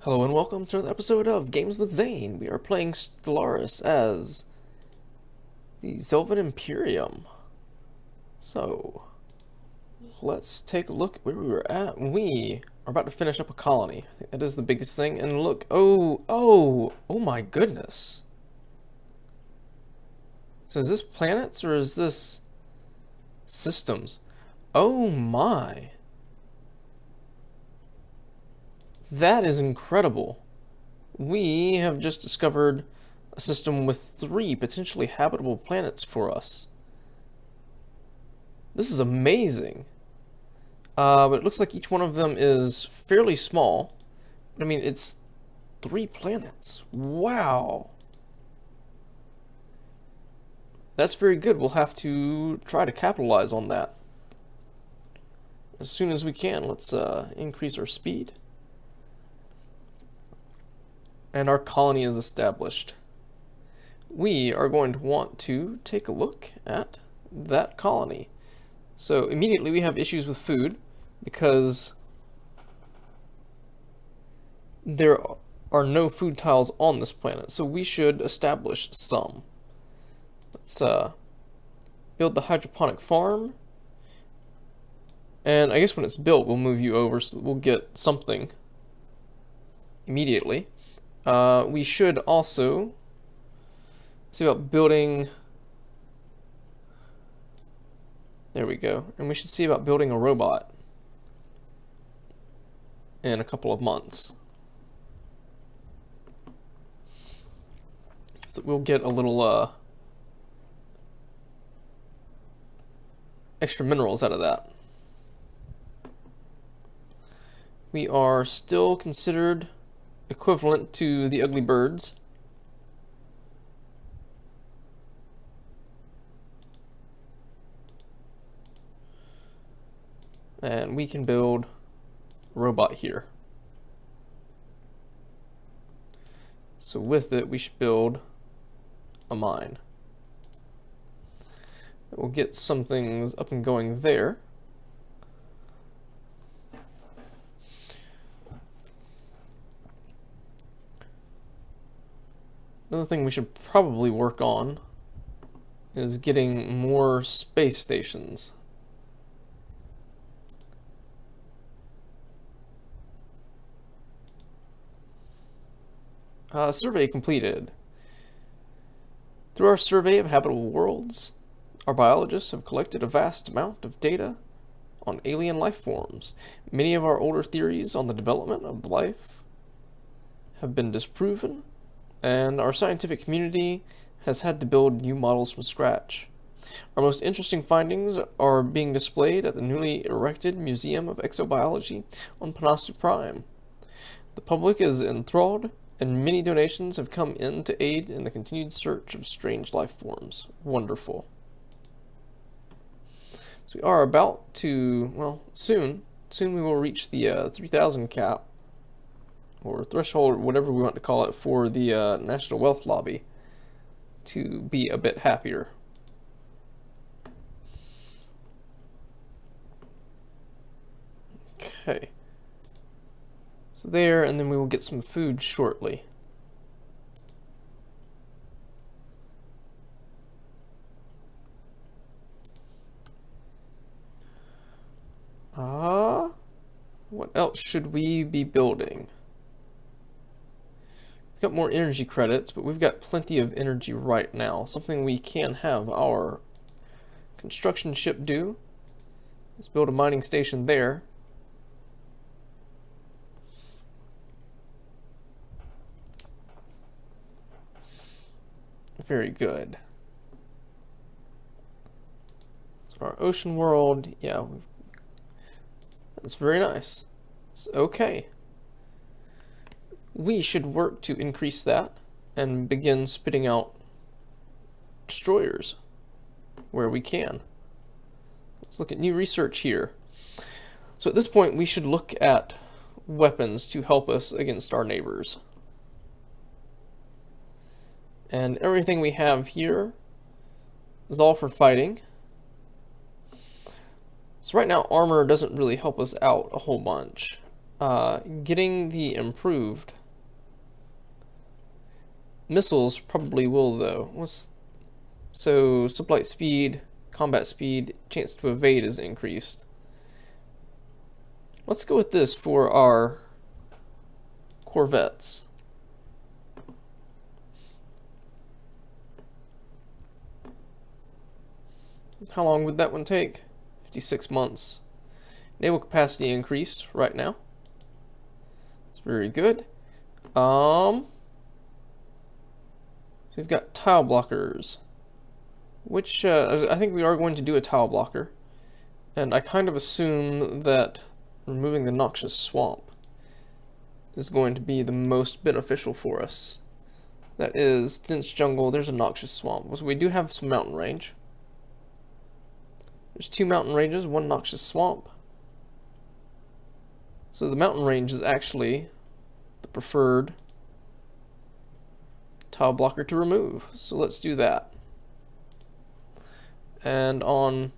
Hello and welcome to another episode of Games with Zane. We are playing Stellaris as the Zelvan Imperium. So, let's take a look at where we were at. We are about to finish up a colony. I think that is the biggest thing. And look, oh my goodness. So is this planets or is this systems? Oh my. That is incredible. We have just discovered a system with 3 potentially habitable planets for us. This is amazing. But it looks like each one of them is fairly small. But I mean, it's 3 planets. Wow. That's very good. We'll have to try to capitalize on that as soon as we can. Let's increase our speed. And our colony is established. We are going to want to take a look at that colony. So immediately we have issues with food because there are no food tiles on this planet. So we should establish some. Let's build the hydroponic farm. And I guess when it's built, we'll move you over so that we'll get something immediately. We should also see about building. There we go. And we should see about building a robot in a couple of months. So we'll get a little extra minerals out of that. We are still considered equivalent to the ugly birds. And we can build a robot here. So with it, we should build a mine. We'll get some things up and going there. Another thing we should probably work on is getting more space stations. Survey completed. Through our survey of habitable worlds, our biologists have collected a vast amount of data on alien life forms. Many of our older theories on the development of life have been disproven, and our scientific community has had to build new models from scratch. Our most interesting findings are being displayed at the newly erected Museum of Exobiology on Panastu Prime. The public is enthralled, and many donations have come in to aid in the continued search of strange life forms. Wonderful. So we are about to, well, soon we will reach the 3,000 cap, or threshold, or whatever we want to call it, for the National Wealth Lobby to be a bit happier. Okay. So there, and then we will get some food shortly. What else should we be building? Got more energy credits, but we've got plenty of energy right now. Something we can have our construction ship do. Let's build a mining station there. Very good. So our ocean world, yeah, that's very nice. It's okay. We should work to increase that and begin spitting out destroyers where we can. Let's look at new research here. So at this point, we should look at weapons to help us against our neighbors. And everything we have here is all for fighting. So right now, armor doesn't really help us out a whole bunch. Getting the improved missiles probably will, though. So sublight speed, combat speed, chance to evade is increased. Let's go with this for our corvettes. How long would that one take? 56 months. Naval capacity increased right now. It's very good. So we've got tile blockers, which I think we are going to do a tile blocker, and I kind of assume that removing the noxious swamp is going to be the most beneficial for us. That is dense jungle. There's a noxious swamp. So we do have some mountain range. There's 2 mountain ranges, 1 noxious swamp. So the mountain range is actually the preferred tile blocker to remove. So let's do that. And on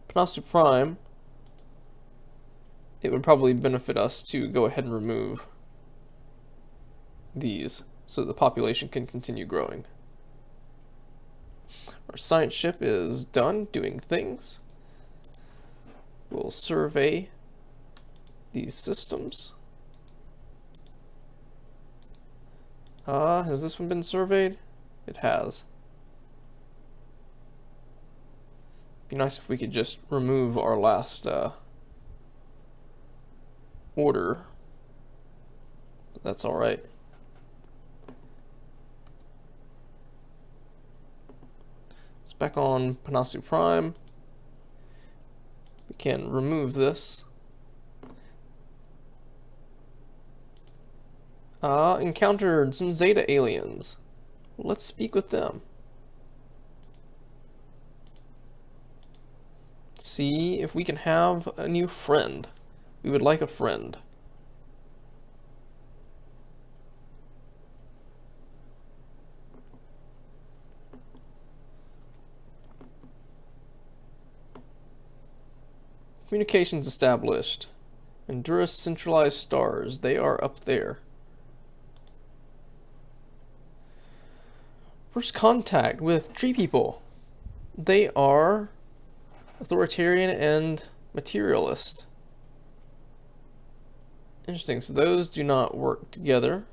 Panasu Prime, it would probably benefit us to go ahead and remove these so the population can continue growing. Our science ship is done doing things. We'll survey these systems. Has this one been surveyed? It has. Be nice if we could just remove our last order. But that's alright. It's back on Panasu Prime. We can remove this. Encountered some Zeta aliens. Let's speak with them. See if we can have a new friend. We would like a friend. Communications established. Endurus centralized stars. They are up there. First contact with tree people. They are authoritarian and materialist. Interesting. So those do not work together.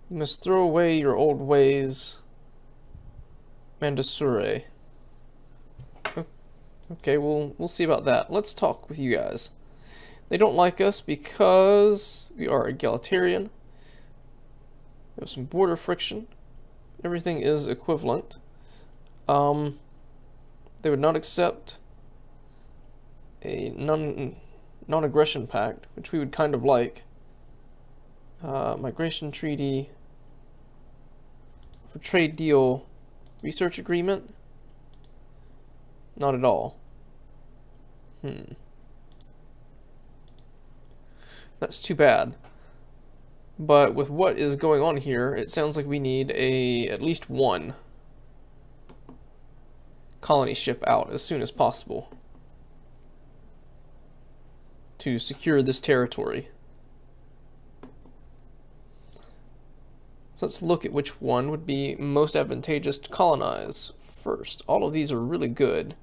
You must throw away your old ways. Mandasure. Okay, we'll see about that. Let's talk with you guys. They don't like us because we are egalitarian. There's some border friction. Everything is equivalent. They would not accept a non-aggression pact, which we would kind of like. Migration treaty. For trade deal, research agreement. Not at all. That's too bad. But with what is going on here, it sounds like we need at least 1 colony ship out as soon as possible to secure this territory. So let's look at which one would be most advantageous to colonize first. All of these are really good.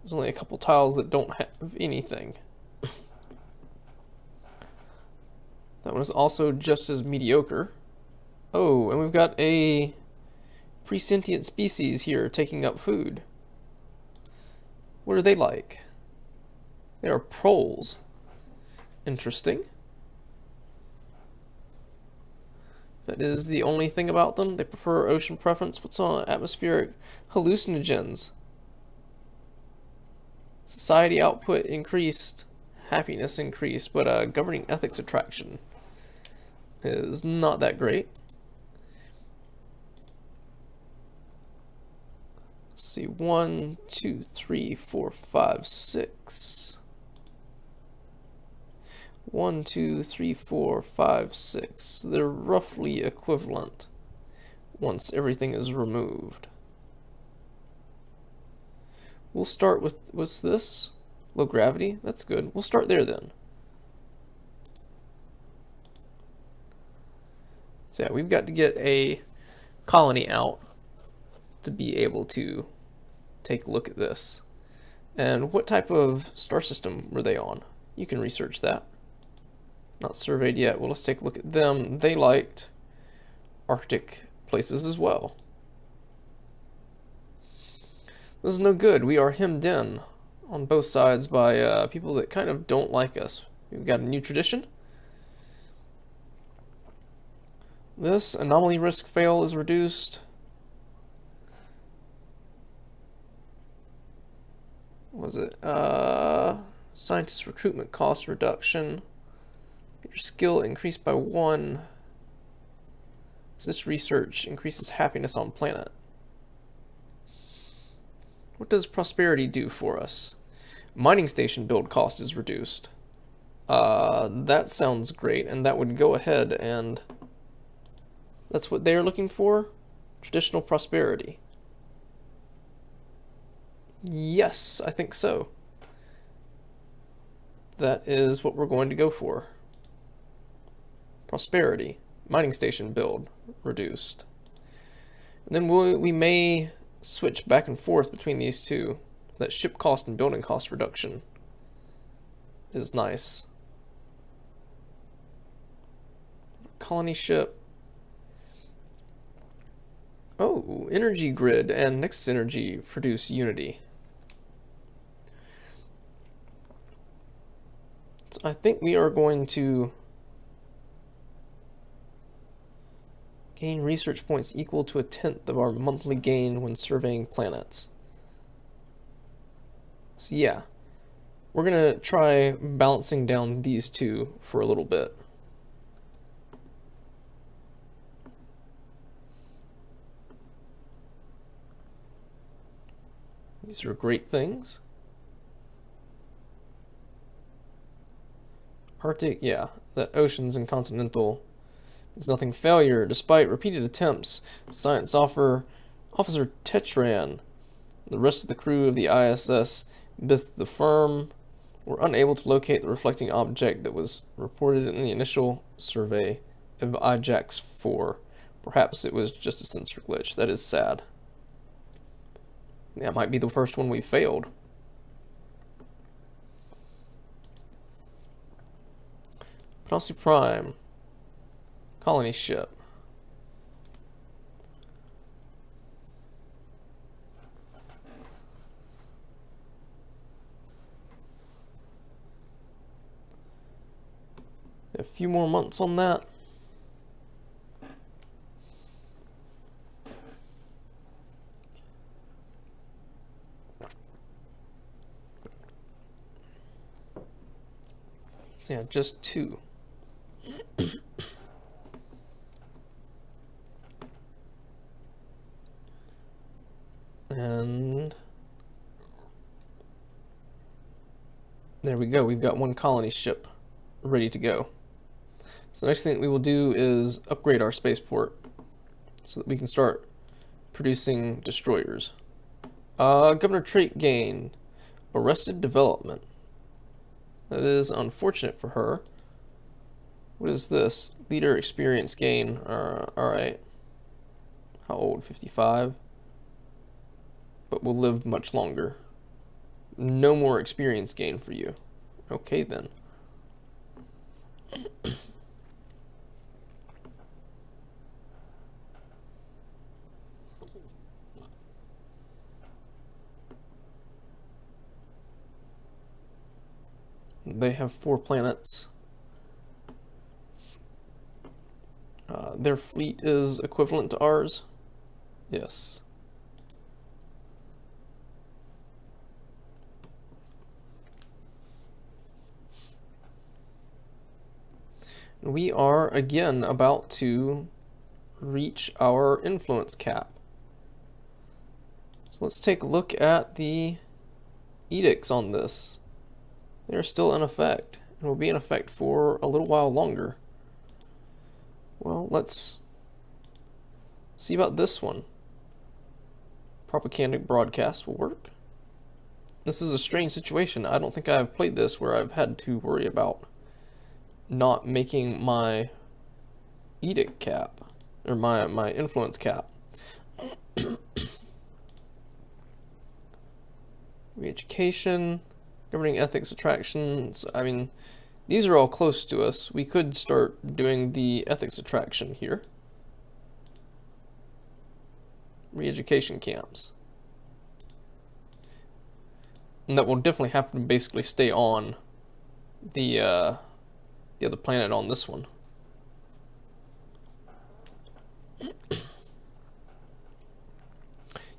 There's only a couple tiles that don't have anything. That one is also just as mediocre. Oh, and we've got a pre-sentient species here taking up food. What are they like? They are proles. Interesting. That is the only thing about them. They prefer ocean preference. What's on atmospheric hallucinogens? Society output increased. Happiness increased. But governing ethics attraction is not that great. Let's see. 1, 2, 3, 4, 5, 6. 1, 2, 3, 4, 5, 6. They're roughly equivalent once everything is removed. We'll start with, what's this? Low gravity? That's good. We'll start there then. So yeah, we've got to get a colony out to be able to take a look at this. And what type of star system were they on? You can research that. Not surveyed yet. Well, let's take a look at them. They liked Arctic places as well. This is no good. We are hemmed in on both sides by people that kind of don't like us. We've got a new tradition. This anomaly risk fail is reduced. What was it? Scientist recruitment cost reduction. Your skill increased by 1. This research increases happiness on planet. What does prosperity do for us? Mining station build cost is reduced. That sounds great, and that would go ahead and that's what they're looking for? Traditional prosperity. Yes, I think so. That is what we're going to go for. Prosperity. Mining station build reduced. And then we may switch back and forth between these two. That ship cost and building cost reduction is nice. Colony ship. Oh, energy grid and Nexus energy produce unity. So I think we are going to gain research points equal to 1/10 of our monthly gain when surveying planets. So yeah, we're gonna try balancing down these two for a little bit. These are great things. Arctic, yeah, the oceans and continental is nothing failure. Despite repeated attempts, science officer Tetran, the rest of the crew of the ISS Bith the Firm were unable to locate the reflecting object that was reported in the initial survey of Ajax 4. Perhaps it was just a sensor glitch. That is sad. That might be the first one we failed. Panasi Prime. Colony ship. A few more months on that. So yeah, just 2. And there we go. We've got 1 colony ship ready to go. So the next thing that we will do is upgrade our spaceport so that we can start producing destroyers. Governor trait gain. Arrested development. That is unfortunate for her. What is this? Leader experience gain. Alright. How old? 55? But will live much longer. No more experience gain for you. Okay then. They have 4 planets. Their fleet is equivalent to ours. Yes. We are again about to reach our influence cap. So let's take a look at the edicts on this. They're still in effect and will be in effect for a little while longer. Well, let's see about this one. Propaganda broadcast will work. This is a strange situation. I don't think I've played this where I've had to worry about not making my edict cap, or my influence cap. Re-education, governing ethics attractions. I mean, these are all close to us. We could start doing the ethics attraction here. Re-education camps. And that will definitely have to basically stay on the other planet on this one.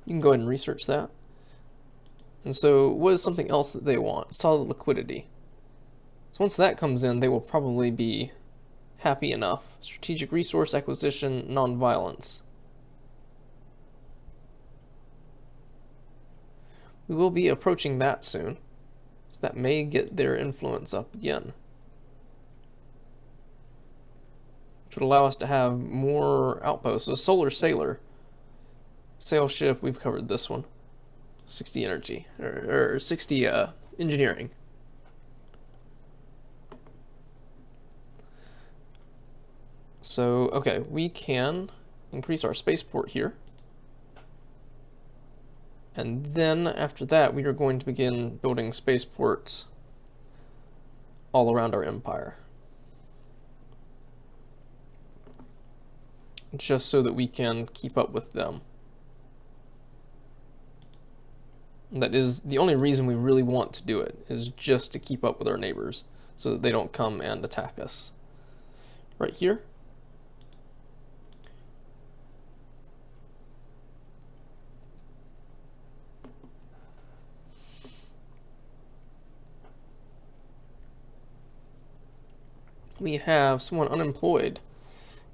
You can go ahead and research that. And so what is something else that they want? Solid liquidity. So once that comes in, they will probably be happy enough. Strategic resource acquisition, non-violence. We will be approaching that soon. So that may get their influence up again. Which would allow us to have more outposts. So solar sailor. Sail ship, we've covered this one. 60 energy, or 60 engineering. So, okay, we can increase our spaceport here. And then after that, we are going to begin building spaceports all around our empire. Just so that we can keep up with them. That is the only reason we really want to do it, is just to keep up with our neighbors so that they don't come and attack us. Right here. We have someone unemployed.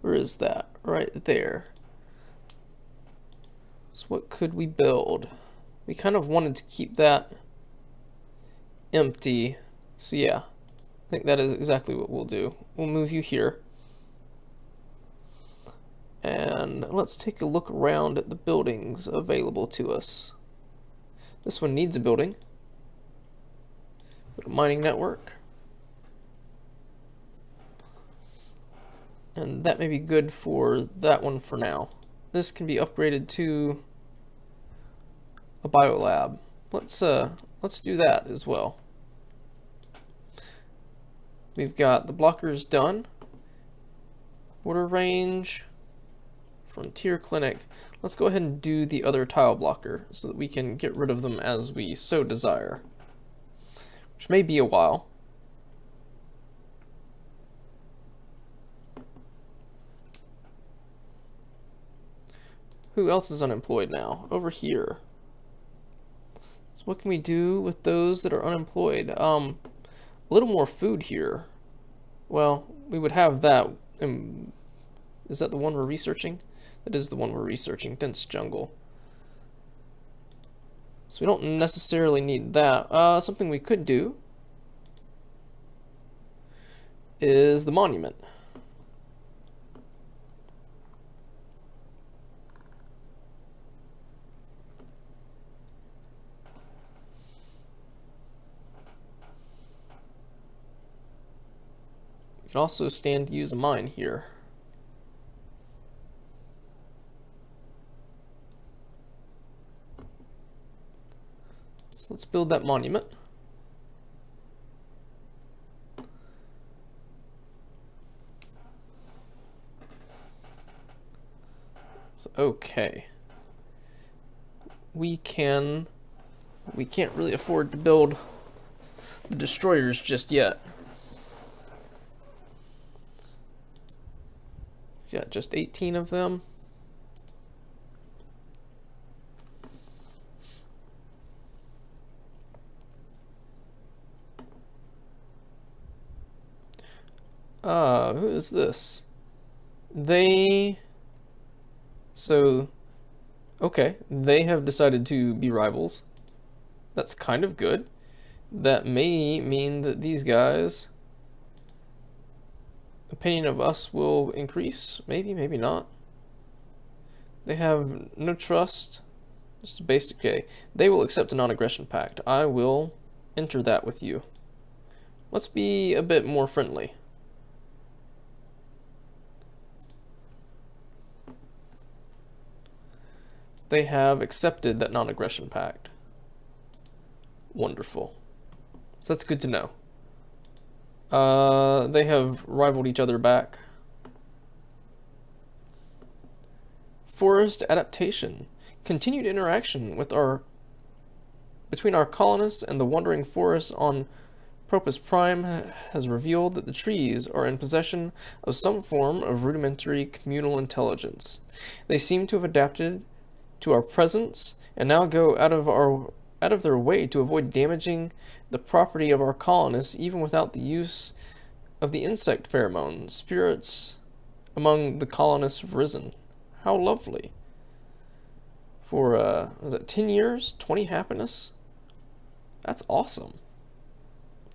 Where is that? Right there. So what could we build? We kind of wanted to keep that empty. So yeah, I think that is exactly what we'll do. We'll move you here. And let's take a look around at the buildings available to us. This one needs a building. Go to mining network. And that may be good for that one for now. This can be upgraded to a biolab. Let's do that as well. We've got the blockers done. Border range, frontier clinic. Let's go ahead and do the other tile blocker so that we can get rid of them as we so desire, which may be a while. Who else is unemployed now? Over here. So what can we do with those that are unemployed? A little more food here. Well, we would have that. Is that the one we're researching? That is the one we're researching, dense jungle. So we don't necessarily need that. Something we could do is the monument. We can also stand to use a mine here. So let's build that monument. So, okay. We can't really afford to build the destroyers just yet. Got just 18 of them. Who is this? Okay, they have decided to be rivals. That's kind of good. That may mean that these guys' opinion of us will increase. Maybe, maybe not. They have no trust Just a basic, okay. They will accept a non-aggression pact. I will enter that with you. Let's be a bit more friendly. They have accepted that non-aggression pact. Wonderful. So that's good to know. They have rivaled each other back. Forest adaptation. Continued interaction between our colonists and the wandering forests on Propus Prime has revealed that the trees are in possession of some form of rudimentary communal intelligence. They seem to have adapted to our presence and now go out of their way to avoid damaging the property of our colonists, even without the use of the insect pheromone. Spirits among the colonists have risen. How lovely. For, was it 10 years? 20 happiness? That's awesome.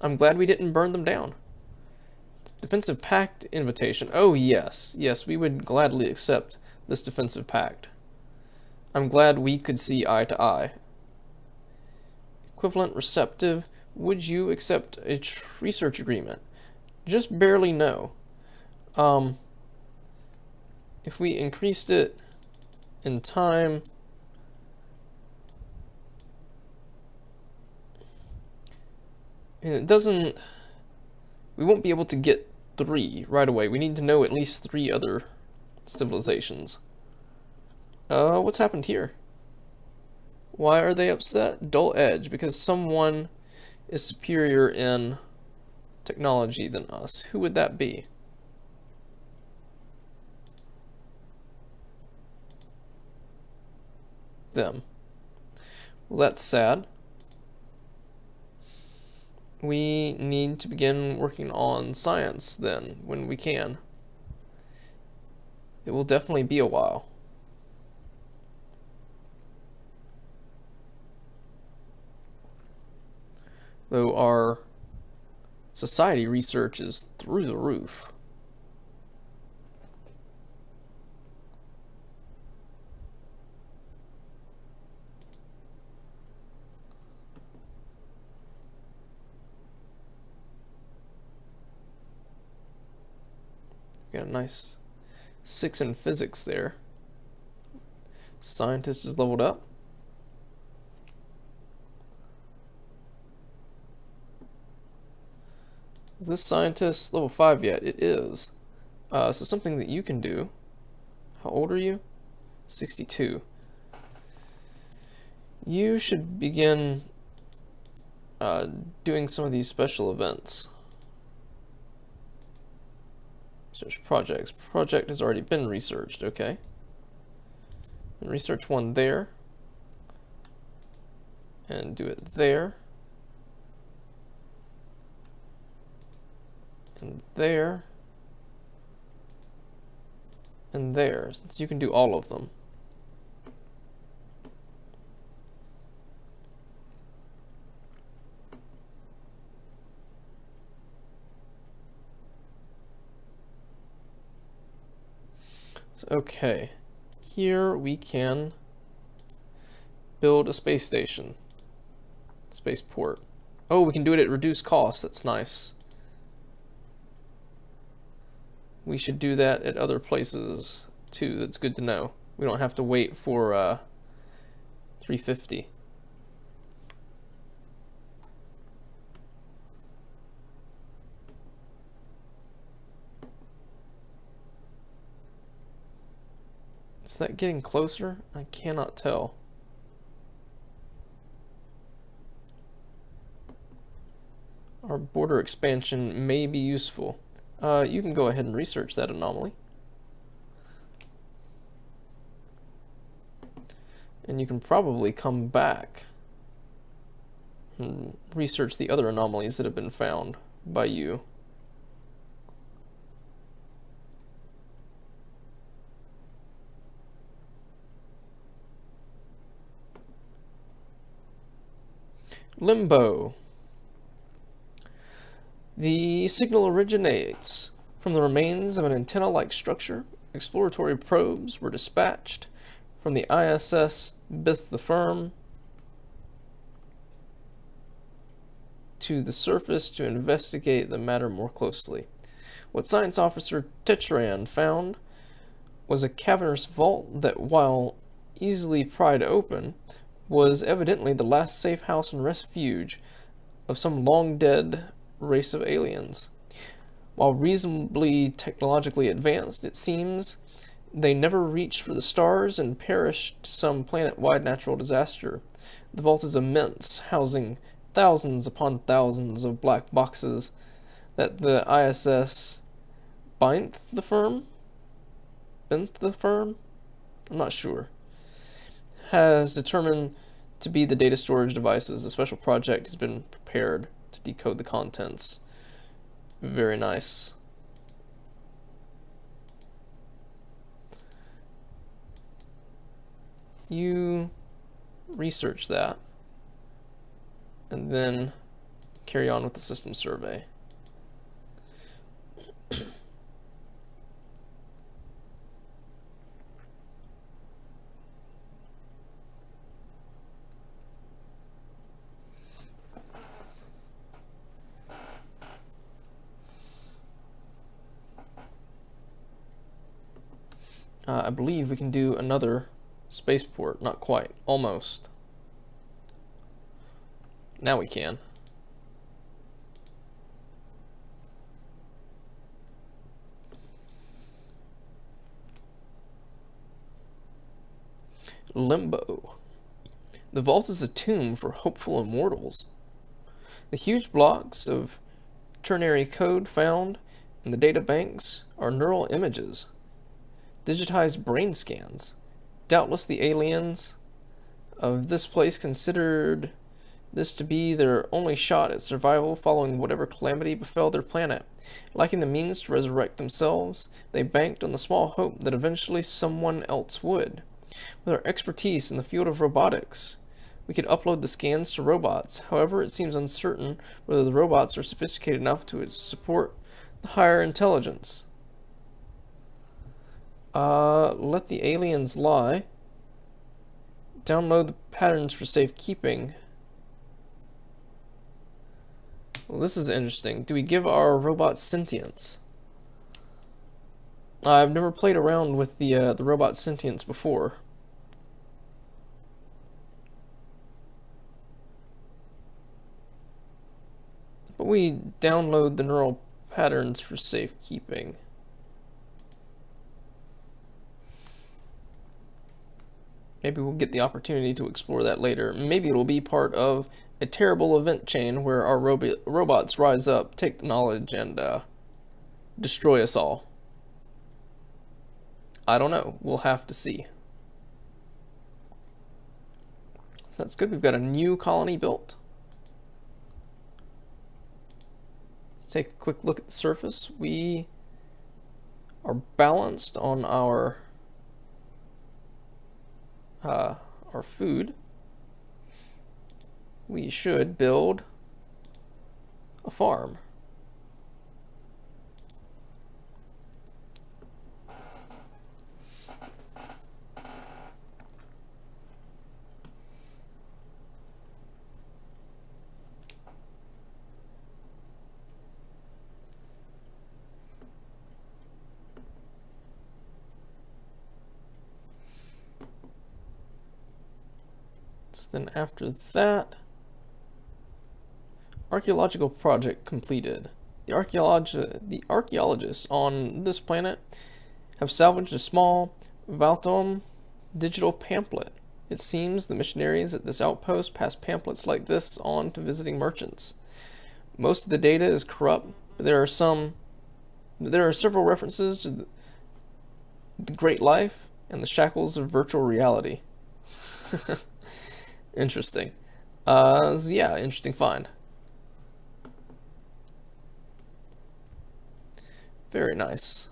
I'm glad we didn't burn them down. Defensive pact invitation. Oh, yes. Yes, we would gladly accept this defensive pact. I'm glad we could see eye to eye. Equivalent receptive. Would you accept a research agreement? Just barely no. If we increased it in time, and it doesn't, we won't be able to get 3 right away. We need to know at least 3 other civilizations. What's happened here? Why are they upset? Dull edge, because someone is superior in technology than us. Who would that be? Them. Well, that's sad. We need to begin working on science then, when we can. It will definitely be a while. Though our society research is through the roof. Got a nice 6 in physics there. Scientist is leveled up. Is this scientist level 5 yet? It is. So something that you can do. How old are you? 62. You should begin doing some of these special events. Search projects. Project has already been researched, okay. And research one there. And do it there. And there. And there. So you can do all of them. So, okay, here we can build a space station, spaceport. Oh, we can do it at reduced cost. That's nice. We should do that at other places too. That's good to know. We don't have to wait for 350. Is that getting closer? I cannot tell. Our border expansion may be useful. You can go ahead and research that anomaly. And you can probably come back and research the other anomalies that have been found by you. Limbo. The signal originates from the remains of an antenna-like structure. Exploratory probes were dispatched from the ISS Bith the firm to the surface to investigate the matter more closely. What Science Officer Tetran found was a cavernous vault that, while easily pried open, was evidently the last safe house and refuge of some long-dead race of aliens. While reasonably technologically advanced, it seems they never reached for the stars and perished to some planet-wide natural disaster. The vault is immense, housing thousands upon thousands of black boxes that the ISS Binth the firm? Binth the firm? I'm not sure. Has determined to be the data storage devices. A special project has been prepared to decode the contents. Very nice. You research that and then carry on with the system survey. I believe we can do another spaceport. Not quite. Almost. Now we can. Limbo. The vault is a tomb for hopeful immortals. The huge blocks of ternary code found in the data banks are neural images, digitized brain scans. Doubtless the aliens of this place considered this to be their only shot at survival following whatever calamity befell their planet. Lacking the means to resurrect themselves, they banked on the small hope that eventually someone else would. With our expertise in the field of robotics, we could upload the scans to robots. However, it seems uncertain whether the robots are sophisticated enough to support the higher intelligence. Let the aliens lie. Download the patterns for safekeeping. Well, this is interesting. Do we give our robots sentience? I've never played around with the robot sentience before. But we download the neural patterns for safekeeping. Maybe we'll get the opportunity to explore that later. Maybe it'll be part of a terrible event chain where our robots rise up, take the knowledge, and destroy us all. I don't know. We'll have to see. So that's good. We've got a new colony built. Let's take a quick look at the surface. We are balanced on our food. We should build a farm. So then after that, archaeological project completed. The archaeologists on this planet have salvaged a small Valtom digital pamphlet. It seems the missionaries at this outpost pass pamphlets like this on to visiting merchants. Most of the data is corrupt, but there are several references to the great life and the shackles of virtual reality. Interesting. So yeah, interesting find. Very nice.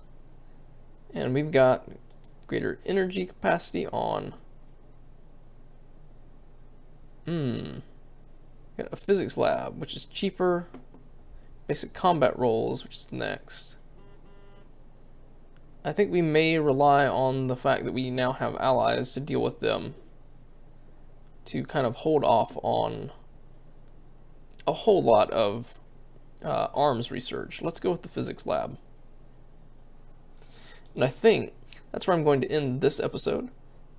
And we've got greater energy capacity on. Got a physics lab, which is cheaper. Basic combat roles, which is next. I think we may rely on the fact that we now have allies to deal with them to kind of hold off on a whole lot of arms research. Let's go with the physics lab. And I think that's where I'm going to end this episode.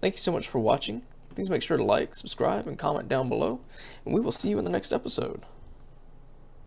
Thank you so much for watching. Please make sure to like, subscribe, and comment down below, and we will see you in the next episode.